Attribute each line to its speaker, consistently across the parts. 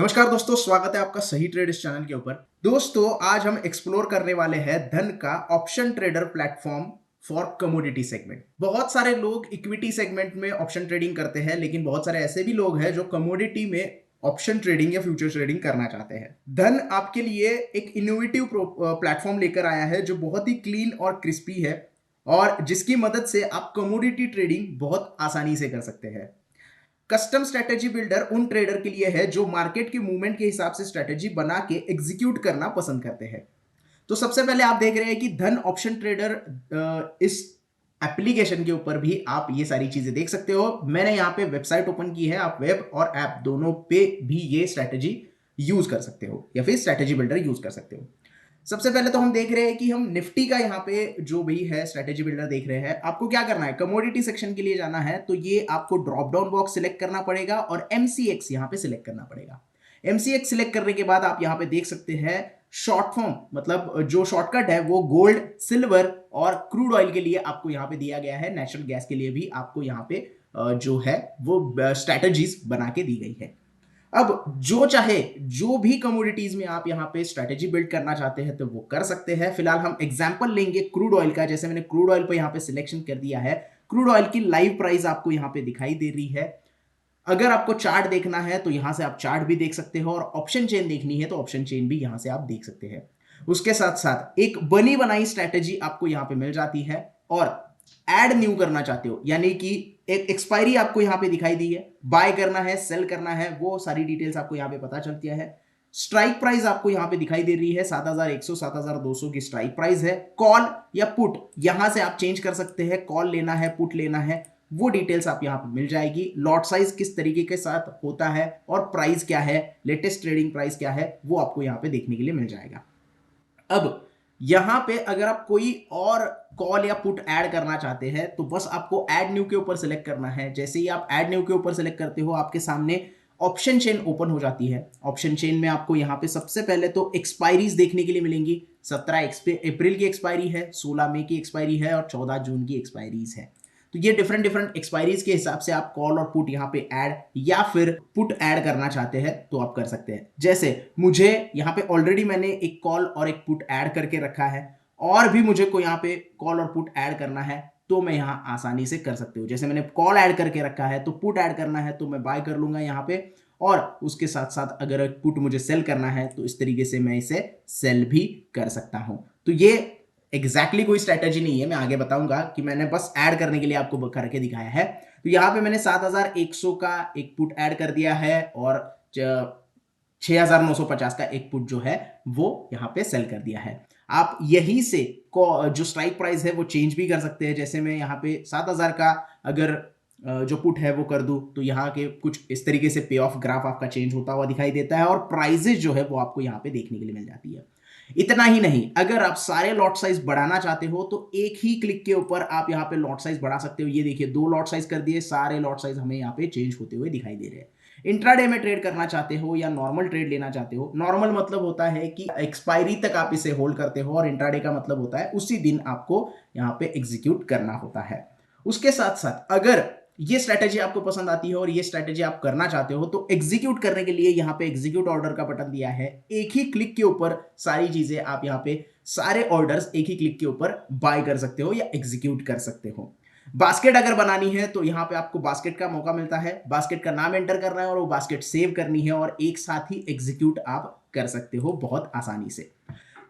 Speaker 1: नमस्कार दोस्तों, स्वागत है आपका सही ट्रेड इस चैनल के ऊपर। दोस्तों, आज हम एक्सप्लोर करने वाले हैं धन का option trader platform for commodity segment. बहुत सारे लोग इक्विटी सेगमेंट में ऑप्शन ट्रेडिंग करते हैं, लेकिन बहुत सारे ऐसे भी लोग हैं जो कमोडिटी में ऑप्शन ट्रेडिंग या फ्यूचर ट्रेडिंग करना चाहते हैं। धन आपके लिए एक इनोवेटिव प्लेटफॉर्म लेकर आया है जो बहुत ही क्लीन और क्रिस्पी है और जिसकी मदद से आप कमोडिटी ट्रेडिंग बहुत आसानी से कर सकते हैं। कस्टम स्ट्रेटेजी बिल्डर उन ट्रेडर के लिए है जो मार्केट के मूवमेंट के हिसाब से स्ट्रेटेजी बना के एग्जीक्यूट करना पसंद करते हैं। तो सबसे पहले आप देख रहे हैं कि धन ऑप्शन ट्रेडर इस एप्लीकेशन के ऊपर भी आप ये सारी चीजें देख सकते हो। मैंने यहाँ पे वेबसाइट ओपन की है, आप वेब और ऐप दोनों पे भी ये स्ट्रेटेजी यूज कर सकते हो या फिर स्ट्रेटेजी बिल्डर यूज कर सकते हो। सबसे पहले तो हम देख रहे हैं कि हम निफ्टी का यहाँ पे जो भी है स्ट्रेटेजी बिल्डर देख रहे हैं। आपको क्या करना है, कमोडिटी सेक्शन के लिए जाना है तो ये आपको ड्रॉप डाउन बॉक्स सिलेक्ट करना पड़ेगा और एमसीएक्स यहाँ पे सिलेक्ट करना पड़ेगा। एमसीएक्स सिलेक्ट करने के बाद आप यहाँ पे देख सकते हैं शॉर्ट फॉर्म, मतलब जो शॉर्टकट है वो गोल्ड, सिल्वर और क्रूड ऑयल के लिए आपको यहाँ पे दिया गया है। नेचुरल गैस के लिए भी आपको यहाँ पे जो है वो स्ट्रैटेजीज बना के दी गई है। अब जो चाहे जो भी कमोडिटीज में आप यहाँ पे स्ट्रेटेजी बिल्ड करना चाहते हैं तो वो कर सकते हैं। फिलहाल हम एग्जांपल लेंगे क्रूड ऑयल का। जैसे मैंने क्रूड ऑयल पे यहाँ पे सिलेक्शन कर दिया है, क्रूड ऑयल की लाइव प्राइस आपको यहाँ पे दिखाई दे रही है। अगर आपको चार्ट देखना है तो यहां से आप चार्ट भी देख सकते हो और ऑप्शन चेन देखनी है तो ऑप्शन चेन भी यहां से आप देख सकते हैं। उसके साथ साथ एक बनी बनाई स्ट्रेटेजी आपको यहां पे मिल जाती है और ऐड न्यू करना चाहते हो यानी कि एक एक्सपायरी आपको यहां पे दिखाई दी है, बाय करना है, सेल करना है, वो सारी डिटेल्स आपको यहां पे पता चलती है। स्ट्राइक प्राइस आपको यहां पे दिखाई दे रही है 7100 7200 की स्ट्राइक प्राइस है। कॉल या पुट यहां से आप चेंज कर सकते हैं, कॉल लेना है, पुट लेना है, वो डिटेल्स आप यहां पे मिल जाएगी। लॉट साइज किस तरीके के साथ होता है और प्राइस क्या है, लेटेस्ट ट्रेडिंग प्राइस क्या है, वो आपको यहां पे देखने के लिए मिल जाएगा। अब यहां पे अगर आप कोई और कॉल या पुट ऐड करना चाहते हैं तो बस आपको ऐड न्यू के ऊपर सेलेक्ट करना है। जैसे ही आप ऐड न्यू के ऊपर सेलेक्ट करते हो आपके सामने ऑप्शन चेन ओपन हो जाती है। ऑप्शन चेन में आपको यहां पे सबसे पहले तो एक्सपायरीज देखने के लिए मिलेंगी। 17 अप्रैल की एक्सपायरी है, 16 मई की एक्सपायरी है और 14 जून की एक्सपायरीज है। तो ये डिफरेंट डिफरेंट एक्सपायरीज के हिसाब से आप कॉल और पुट यहाँ पे ऐड या फिर पुट ऐड करना चाहते हैं तो आप कर सकते हैं। जैसे मुझे यहाँ पे ऑलरेडी मैंने एक कॉल और एक पुट ऐड करके रखा है और भी मुझे को यहाँ पे कॉल और पुट ऐड करना है तो मैं यहाँ आसानी से कर सकते हो। जैसे मैंने कॉल ऐड करके रखा है तो पुट ऐड करना है तो मैं बाय कर लूंगा यहाँ पे, और उसके साथ साथ अगर पुट मुझे सेल करना है तो इस तरीके से मैं इसे सेल भी कर सकता हूं। तो ये एग्जैक्टली कोई स्ट्रैटेजी नहीं है, मैं आगे बताऊंगा कि मैंने बस ऐड करने के लिए आपको करके दिखाया है। तो यहाँ पे मैंने 7100 का एक पुट ऐड कर दिया है और 6950 का एक पुट जो है वो यहाँ पे सेल कर दिया है। आप यहीं से जो स्ट्राइक प्राइस है वो चेंज भी कर सकते हैं। जैसे मैं यहाँ पे 7000 का अगर जो पुट है वो कर दूं तो यहाँ के कुछ इस तरीके से पे ऑफ ग्राफ आपका चेंज होता हुआ दिखाई देता है और प्राइजेस जो है वो आपको यहाँ पे देखने के लिए मिल जाती है। इतना ही नहीं, अगर आप सारे लॉट साइज बढ़ाना चाहते हो तो एक ही क्लिक के ऊपर आप यहाँ पे लॉट साइज बढ़ा सकते हो। ये देखिए 2 लॉट साइज कर दिए, सारे लॉट साइज हमें यहाँ पे चेंज होते हुए दिखाई दे रहे हैं। इंट्राडे में ट्रेड करना चाहते हो या नॉर्मल ट्रेड लेना चाहते हो, नॉर्मल मतलब होता है कि एक्सपायरी तक आप इसे होल्ड करते हो और इंट्राडे का मतलब होता है उसी दिन आपको यहाँ पे एग्जीक्यूट करना होता है। उसके साथ साथ अगर ये स्ट्रैटेजी आपको पसंद आती है और ये स्ट्रैटेजी आप करना चाहते हो तो एग्जीक्यूट करने के लिए यहाँ पे एग्जीक्यूट ऑर्डर का बटन दिया है। एक ही क्लिक के ऊपर सारी चीजें आप यहाँ पे सारे ऑर्डर्स एक ही क्लिक के ऊपर बाय कर सकते हो या एग्जीक्यूट कर सकते हो। बास्केट अगर बनानी है तो यहाँ पे आपको बास्केट का मौका मिलता है, बास्केट का नाम एंटर करना है और वो बास्केट सेव करनी है और एक साथ ही एग्जीक्यूट आप कर सकते हो बहुत आसानी से।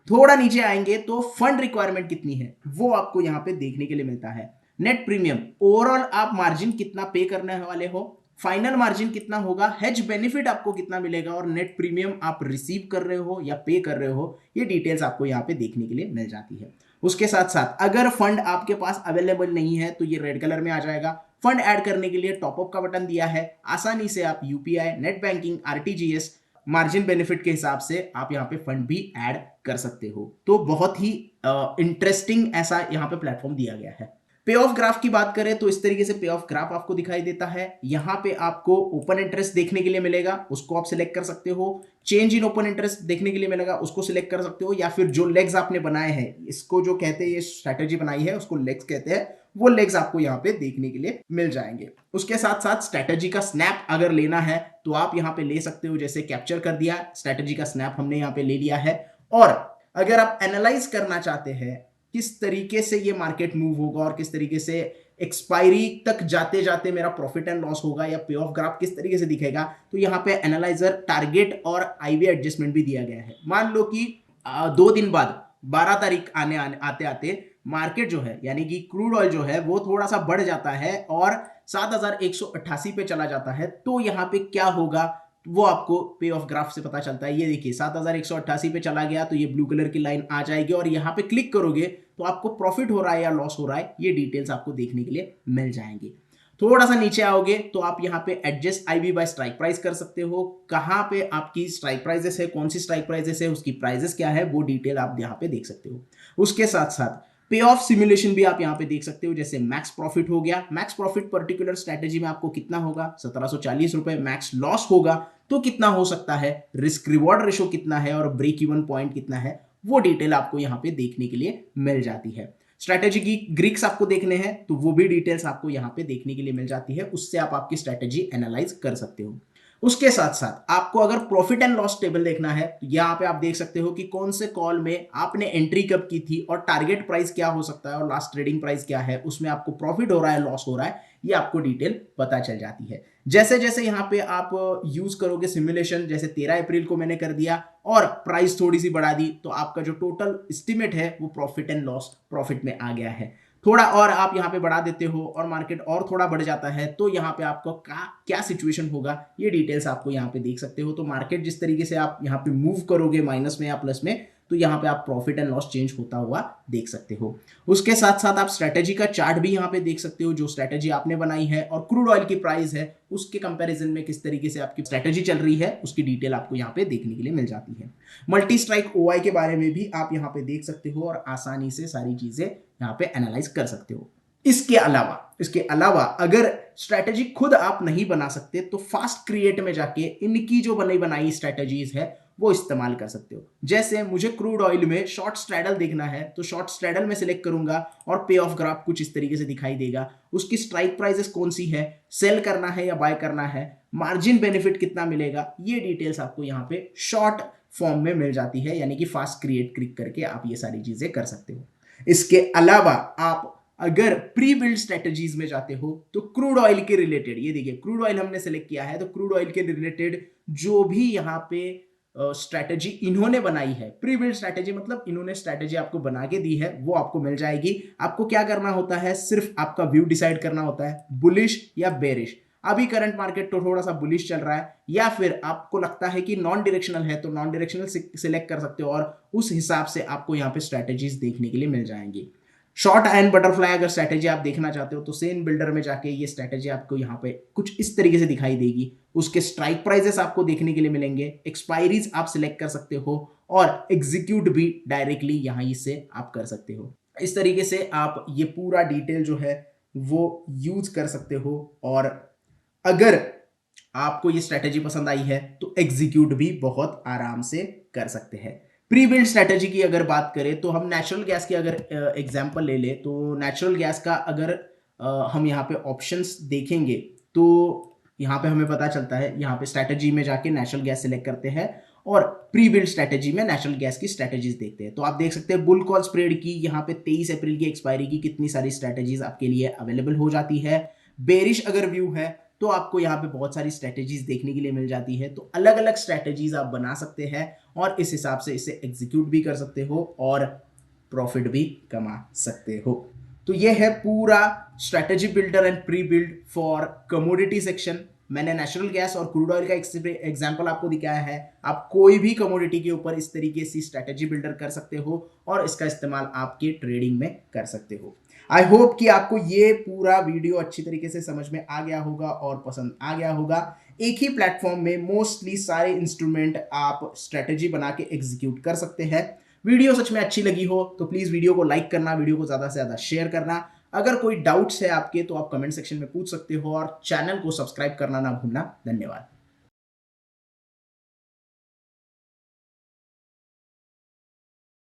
Speaker 1: थोड़ा नीचे आएंगे तो फंड रिक्वायरमेंट कितनी है वो आपको यहाँ पे देखने के लिए मिलता है। नेट प्रीमियम, ओवरऑल आप मार्जिन कितना पे करने वाले हो, फाइनल मार्जिन कितना होगा, हेज बेनिफिट आपको कितना मिलेगा और नेट प्रीमियम आप रिसीव कर रहे हो या पे कर रहे हो, ये डिटेल्स आपको यहाँ पे देखने के लिए मिल जाती है। उसके साथ साथ अगर फंड आपके पास अवेलेबल नहीं है तो ये रेड कलर में आ जाएगा। फंड ऐड करने के लिए टॉपअप का बटन दिया है, आसानी से आप UPI, net banking, RTGS, margin benefit के हिसाब से आप यहाँ पे फंड भी ऐड कर सकते हो। तो बहुत ही इंटरेस्टिंग ऐसा यहाँ पे प्लेटफॉर्म दिया गया है। पे ऑफ ग्राफ की बात करें तो इस तरीके से पे ऑफ ग्राफ आपको दिखाई देता है। यहां पे आपको ओपन इंटरेस्ट देखने के लिए मिलेगा, उसको आप सिलेक्ट कर सकते हो। चेंज इन ओपन इंटरेस्ट देखने के लिए मिलेगा, उसको सिलेक्ट कर सकते हो, या फिर जो लेग्स आपने बनाए हैं, इसको जो कहते हैं ये स्ट्रैटेजी बनाई है उसको लेग्स कहते हैं, वो लेग्स आपको यहाँ पे देखने के लिए मिल जाएंगे। उसके साथ साथ स्ट्रेटेजी का स्नैप अगर लेना है तो आप यहाँ पे ले सकते हो। जैसे कैप्चर कर दिया, स्ट्रेटेजी का स्नैप हमने यहाँ पे ले लिया है। और अगर आप एनालाइज करना चाहते हैं किस तरीके से ये मार्केट मूव होगा और किस तरीके से एक्सपायरी तक जाते जाते मेरा प्रॉफिट एंड लॉस होगा या पे ऑफ ग्राफ किस तरीके से दिखेगा, तो यहाँ पे एनालाइजर टारगेट और आईवी एडजस्टमेंट भी दिया गया है। मान लो कि 2 दिन बाद 12 तारीख आते आते मार्केट जो है यानी कि क्रूड ऑयल जो है वो थोड़ा सा बढ़ जाता है और 7188 पे चला जाता है, तो यहाँ पे क्या होगा वो आपको पे ऑफ ग्राफ से पता चलता है। ये देखिए 7188 पे चला गया तो ये ब्लू कलर की लाइन आ जाएगी और यहाँ पे क्लिक करोगे तो आपको प्रॉफिट हो रहा है या लॉस हो रहा है ये डिटेल्स आपको देखने के लिए मिल जाएंगी। थोड़ा सा नीचे आओगे तो आप यहाँ पे adjust IV by strike price कर सकते हो। कहाँ पे आपकी स्ट्राइक प्राइजेस है, कौन सी स्ट्राइक प्राइजेस है, उसकी प्राइजेस क्या है, वो डिटेल आप यहाँ पे देख सकते हो। उसके साथ साथ पे ऑफ सिमुलेशन भी आप यहाँ पे देख सकते हो। जैसे मैक्स प्रॉफिट हो गया, मैक्स प्रॉफिट पर्टिकुलर स्ट्रेटेजी में आपको कितना होगा 1740 रुपए, मैक्स लॉस होगा तो कितना हो सकता है, रिस्क रिवॉर्ड रेशो कितना है और ब्रेक इवन पॉइंट कितना है, वो डिटेल आपको यहाँ पे देखने के लिए मिल जाती है। स्ट्रैटेजी की ग्रीक्स आपको देखने हैं तो वो भी डिटेल्स आपको यहाँ पे देखने के लिए मिल जाती है, उससे आप आपकी स्ट्रैटेजी एनालाइज कर सकते हो। उसके साथ साथ आपको अगर प्रॉफिट एंड लॉस टेबल देखना है तो यहाँ पे आप देख सकते हो कि कौन से कॉल में आपने एंट्री कब की थी और टारगेट प्राइस क्या हो सकता है और लास्ट ट्रेडिंग प्राइस क्या है, उसमें आपको प्रॉफिट हो रहा है लॉस हो रहा है, ये आपको डिटेल पता चल जाती है। जैसे जैसे यहाँ पे आप यूज करोगे सिमुलेशन, जैसे 13 अप्रैल को मैंने कर दिया और प्राइस थोड़ी सी बढ़ा दी तो आपका जो टोटल एस्टिमेट है वो प्रॉफिट एंड लॉस प्रॉफिट में आ गया है। थोड़ा और आप यहाँ पे बढ़ा देते हो और मार्केट और थोड़ा बढ़ जाता है तो यहाँ पे आपको क्या सिचुएशन होगा ये डिटेल्स आपको यहाँ पे देख सकते हो। तो मार्केट जिस तरीके से आप यहाँ पे मूव करोगे माइनस में या प्लस में, तो यहाँ पे आप प्रॉफिट एंड लॉस चेंज होता हुआ देख सकते हो। उसके साथ साथ आप स्ट्रेटेजी का चार्ट भी यहाँ पे देख सकते हो, जो स्ट्रेटेजी आपने बनाई है और क्रूड ऑयल की प्राइस है उसके कंपैरिजन में किस तरीके से आपकी स्ट्रेटेजी चल रही है उसकी डिटेल आपको यहाँ पे देखने के लिए मिल जाती है। मल्टी स्ट्राइक ओआई के बारे में भी आप यहाँ पे देख सकते हो और आसानी से सारी चीजें यहाँ पे एनालाइज कर सकते हो। इसके अलावा अगर स्ट्रेटेजी खुद आप नहीं बना सकते तो फास्ट क्रिएट में जाके इनकी जो बनाई स्ट्रेटेजीज है वो इस्तेमाल कर सकते हो। जैसे मुझे क्रूड ऑयल में शॉर्ट स्ट्रैडल देखना है तो शॉर्ट स्ट्रैडल में सिलेक्ट करूंगा और पे ऑफ ग्राफ कुछ इस तरीके से दिखाई देगा। उसकी स्ट्राइक प्राइसेस कौन सी है, सेल करना है या बाय करना है, मार्जिन बेनिफिट कितना मिलेगा, ये डिटेल्स आपको यहाँ पे शॉर्ट फॉर्म में मिल जाती है, यानी कि फास्ट क्रिएट क्लिक करके आप ये सारी चीजें कर सकते हो। इसके अलावा आप अगर प्री बिल्ड स्ट्रेटजीज में जाते हो तो क्रूड ऑयल के रिलेटेड, ये देखिए क्रूड ऑयल हमने सेलेक्ट किया है तो क्रूड ऑयल के रिलेटेड जो भी यहाँ पे स्ट्रैटेजी इन्होंने बनाई है, प्री बिल्ड स्ट्रैटेजी मतलब इन्होंने स्ट्रैटेजी आपको बना के दी है वो आपको मिल जाएगी। आपको क्या करना होता है, सिर्फ आपका व्यू डिसाइड करना होता है, बुलिश या बेरिश। अभी करंट मार्केट तो थोड़ा सा बुलिश चल रहा है या फिर आपको लगता है कि नॉन डायरेक्शनल है तो नॉन डायरेक्शनल सिलेक्ट कर सकते हो और उस हिसाब से आपको यहाँ पे स्ट्रैटेजीज देखने के लिए मिल जाएंगी। शॉर्ट एंड बटरफ्लाई अगर स्ट्रैटेजी आप देखना चाहते हो तो सेन बिल्डर में जाके ये स्ट्रैटेजी आपको यहाँ पे कुछ इस तरीके से दिखाई देगी। उसके स्ट्राइक प्राइसेस आपको देखने के लिए मिलेंगे, एक्सपायरीज आप सिलेक्ट कर सकते हो और एग्जीक्यूट भी डायरेक्टली यहाँ से आप कर सकते हो। इस तरीके से आप ये पूरा डिटेल जो है वो यूज कर सकते हो और अगर आपको ये स्ट्रैटेजी पसंद आई है तो एग्जीक्यूट भी बहुत आराम से कर सकते हैं। प्री बिल्ड स्ट्रैटेजी की अगर बात करें तो हम नेचुरल गैस की अगर एग्जांपल ले ले तो नेचुरल गैस का अगर हम यहाँ पे ऑप्शंस देखेंगे तो यहाँ पे हमें पता चलता है, यहाँ पे स्ट्रैटेजी में जाके नेचुरल गैस सिलेक्ट करते हैं और प्री बिल्ड स्ट्रैटेजी में नेचुरल गैस की स्ट्रैटेजीज देखते हैं। तो आप देख सकते हैं बुल कॉल स्प्रेड की यहाँ पे 23 अप्रैल की एक्सपायरी की कितनी सारी स्ट्रैटेजीज आपके लिए अवेलेबल हो जाती है। बेरिश अगर व्यू है तो आपको यहाँ पे बहुत सारी स्ट्रैटेजीज देखने के लिए मिल जाती है। तो अलग अलग स्ट्रैटेजीज आप बना सकते हैं और इस हिसाब से इसे एग्जीक्यूट भी कर सकते हो और प्रॉफिट भी कमा सकते हो। तो ये है पूरा strategy builder and pre build for commodity section. मैंने नेचुरल गैस और क्रूड ऑयल का एग्जांपल आपको दिखाया है। आप कोई भी कमोडिटी के ऊपर इस तरीके से स्ट्रैटेजी बिल्डर कर सकते हो और इसका इस्तेमाल आपके ट्रेडिंग में कर सकते हो। आई होप कि आपको ये पूरा वीडियो अच्छी तरीके से समझ में आ गया होगा और पसंद आ गया होगा। एक ही प्लेटफॉर्म में मोस्टली सारे इंस्ट्रूमेंट आप स्ट्रेटेजी बना के एग्जीक्यूट कर सकते हैं। वीडियो सच में अच्छी लगी हो तो प्लीज़ वीडियो को लाइक करना, वीडियो को ज़्यादा से ज़्यादा शेयर करना। अगर कोई डाउट्स है आपके तो आप कमेंट सेक्शन में पूछ सकते हो और चैनल को सब्सक्राइब करना ना भूलना। धन्यवाद।